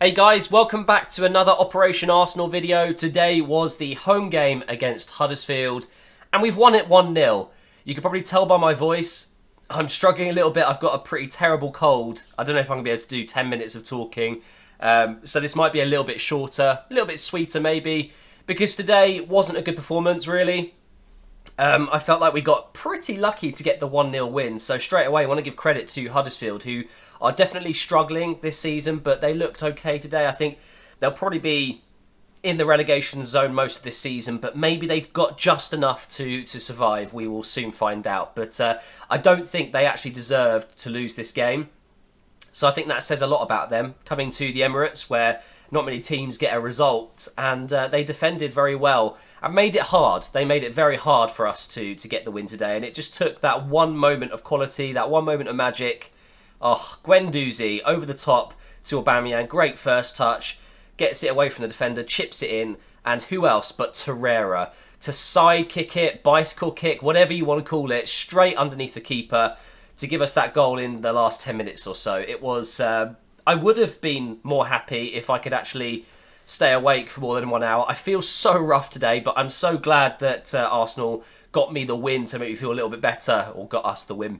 Hey guys, welcome back to another Operation Arsenal video. Today was the home game against Huddersfield and we've won it 1-0. You can probably tell by my voice, I'm struggling a little bit. I've got a pretty terrible cold. I don't know if I'm going to be able to do 10 minutes of talking. So this might be a little bit shorter, a little bit sweeter maybe, because today wasn't a good performance really. I felt like we got pretty lucky to get the 1-0 win. So straight away I want to give credit to Huddersfield, who are definitely struggling this season, but they looked okay today. I think they'll probably be in the relegation zone most of this season, but maybe they've got just enough to survive. We will soon find out. But I don't think they actually deserved to lose this game. So I think that says a lot about them coming to the Emirates, where not many teams get a result, and they defended very well and made it hard. They made it very hard for us to get the win today, and it just took that one moment of quality, that one moment of magic. Oh, Guendouzi over the top to Aubameyang, great first touch, gets it away from the defender, chips it in, and who else but Torreira to side kick it, bicycle kick, whatever you want to call it, straight underneath the keeper to give us that goal in the last 10 minutes or so. It was, I would have been more happy if I could actually stay awake for more than 1 hour. I feel so rough today, but I'm so glad that Arsenal got me the win to make me feel a little bit better, or got us the win.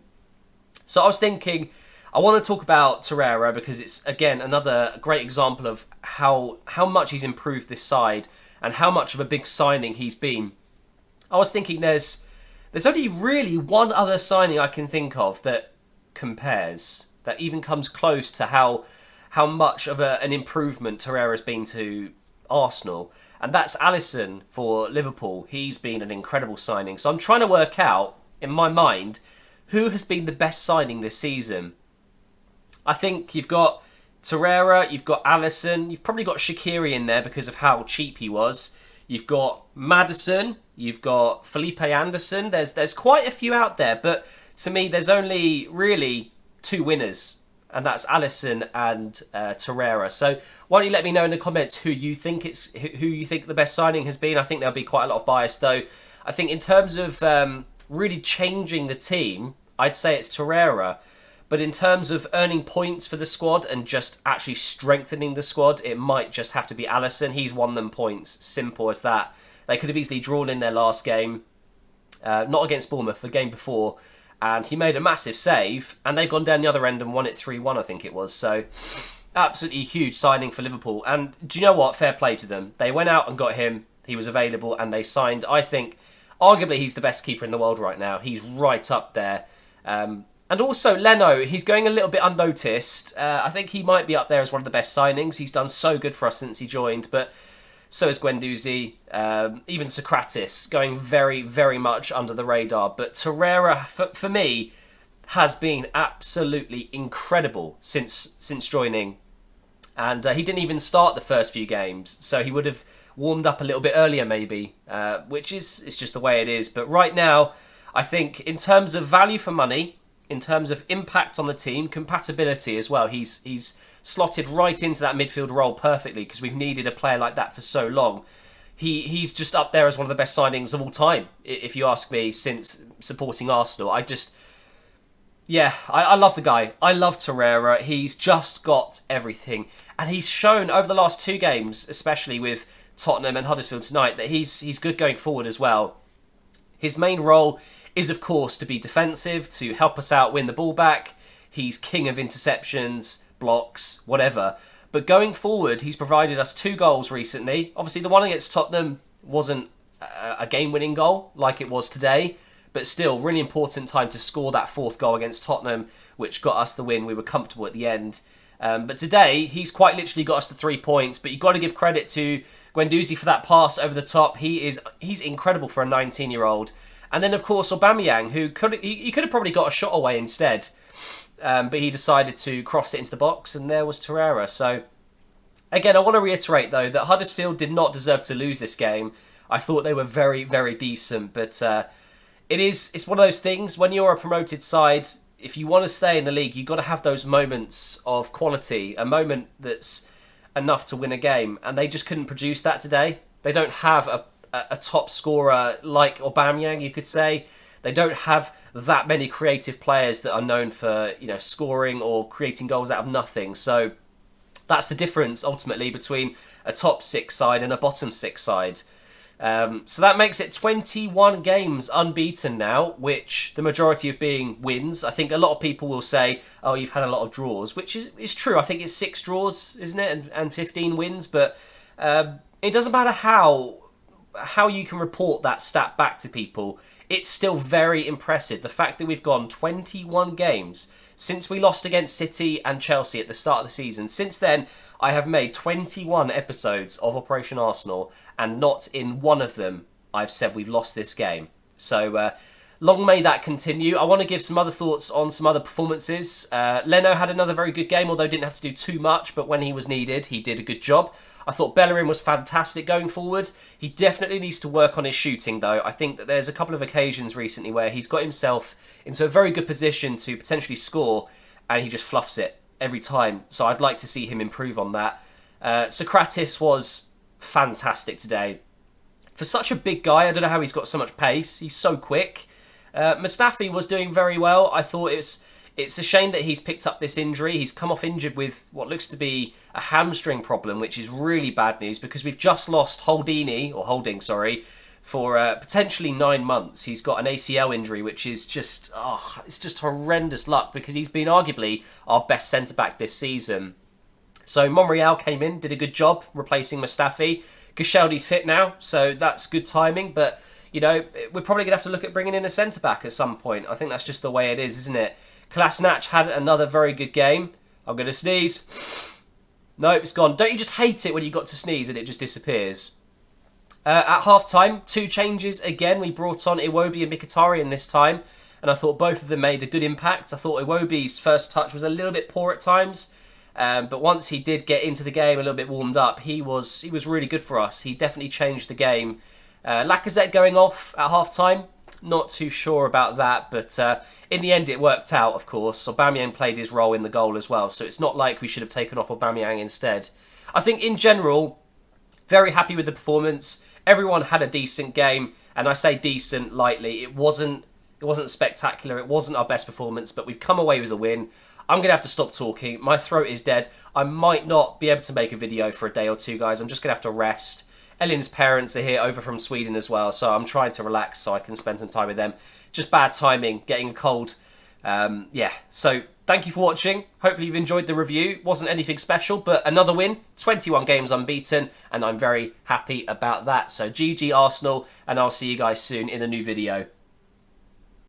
So I was thinking, I want to talk about Torreira because it's, again, another great example of how much he's improved this side and how much of a big signing he's been. I was thinking there's only really one other signing I can think of that compares, that even comes close to how much of an improvement Torreira's been to Arsenal, and that's Alisson for Liverpool. He's been an incredible signing. So I'm trying to work out, in my mind, who has been the best signing this season. I think you've got Torreira, you've got Alisson, you've probably got Shaqiri in there because of how cheap he was. You've got Maddison, you've got Felipe Anderson. There's quite a few out there, but to me there's only really two winners, and that's Alisson and Torreira. So why don't you let me know in the comments who you think the best signing has been. I think there'll be quite a lot of bias though. I think in terms of really changing the team, I'd say it's Torreira. But in terms of earning points for the squad and just actually strengthening the squad, it might just have to be Alisson. He's won them points. Simple as that. They could have easily drawn in their last game. Not against Bournemouth, the game before. And he made a massive save. And they've gone down the other end and won it 3-1, I think it was. So, absolutely huge signing for Liverpool. And do you know what? Fair play to them. They went out and got him. He was available. And they signed, I think, arguably he's the best keeper in the world right now. He's right up there. And also, Leno, he's going a little bit unnoticed. I think he might be up there as one of the best signings. He's done so good for us since he joined, but so is Guendouzi. Even Socrates, going very, very much under the radar. But Torreira, for me, has been absolutely incredible since joining. And he didn't even start the first few games, so he would have warmed up a little bit earlier maybe, which is it's just the way it is. But right now, I think in terms of value for money, in terms of impact on the team, compatibility as well, he's slotted right into that midfield role perfectly because we've needed a player like that for so long. He's just up there as one of the best signings of all time, if you ask me, since supporting Arsenal. I love the guy. I love Torreira. He's just got everything. And he's shown over the last two games, especially with Tottenham and Huddersfield tonight, that he's good going forward as well. His main role is, of course, to be defensive, to help us out, win the ball back. He's king of interceptions, blocks, whatever. But going forward, he's provided us 2 goals recently. Obviously, the one against Tottenham wasn't a game-winning goal like it was today, but still, really important time to score that 4th goal against Tottenham, which got us the win. We were comfortable at the end. But today, he's quite literally got us to 3 points, but you've got to give credit to Guendouzi for that pass over the top. He's incredible for a 19-year-old. And then, of course, Aubameyang, who could have probably got a shot away instead. But he decided to cross it into the box, and there was Torreira. So, again, I want to reiterate, though, that Huddersfield did not deserve to lose this game. I thought they were very, very decent. But it's one of those things, when you're a promoted side, if you want to stay in the league, you've got to have those moments of quality, a moment that's enough to win a game. And they just couldn't produce that today. They don't have a top scorer like Aubameyang, you could say. They don't have that many creative players that are known for, scoring or creating goals out of nothing. So That's the difference, ultimately, between a top 6 side and a bottom 6 side. So that makes it 21 games unbeaten now, which the majority of being wins. I think a lot of people will say, oh, you've had a lot of draws, which is true. I think it's 6 draws, isn't it, and 15 wins. But it doesn't matter how you can report that stat back to people. It's still very impressive. The fact that we've gone 21 games since we lost against City and Chelsea at the start of the season. Since then, I have made 21 episodes of Operation Arsenal, and not in one of them I've said we've lost this game. So long may that continue. I want to give some other thoughts on some other performances. Leno had another very good game, although didn't have to do too much, but when he was needed, he did a good job. I thought Bellerin was fantastic going forward. He definitely needs to work on his shooting, though. I think that there's a couple of occasions recently where he's got himself into a very good position to potentially score, and he just fluffs it every time. So I'd like to see him improve on that. Socrates was fantastic today. For such a big guy, I don't know how he's got so much pace. He's so quick. Mustafi was doing very well. I thought it's a shame that he's picked up this injury. He's come off injured with what looks to be a hamstring problem, which is really bad news because we've just lost Holding, for potentially 9 months. He's got an ACL injury, which is just, it's just horrendous luck because he's been arguably our best centre-back this season. So Monreal came in, did a good job replacing Mustafi. Koscielny's fit now, so that's good timing, but you know, we're probably going to have to look at bringing in a centre-back at some point. I think that's just the way it is, isn't it? Kolasinac had another very good game. I'm going to sneeze. Nope, it's gone. Don't you just hate it when you got to sneeze and it just disappears? At half-time, 2 changes again. We brought on Iwobi and Mkhitaryan this time, and I thought both of them made a good impact. I thought Iwobi's first touch was a little bit poor at times, but once he did get into the game a little bit warmed up, he was really good for us. He definitely changed the game. Lacazette going off at half-time. Not too sure about that, but in the end it worked out, of course. Aubameyang played his role in the goal as well, so it's not like we should have taken off Aubameyang instead. I think in general, very happy with the performance. Everyone had a decent game, and I say decent lightly. It wasn't spectacular, it wasn't our best performance, but we've come away with a win. I'm going to have to stop talking. My throat is dead. I might not be able to make a video for a day or two, guys. I'm just going to have to rest. Ellen's parents are here over from Sweden as well, so I'm trying to relax so I can spend some time with them. Just bad timing, getting a cold. So thank you for watching. Hopefully you've enjoyed the review. Wasn't anything special, but another win. 21 games unbeaten, and I'm very happy about that. So GG Arsenal, and I'll see you guys soon in a new video.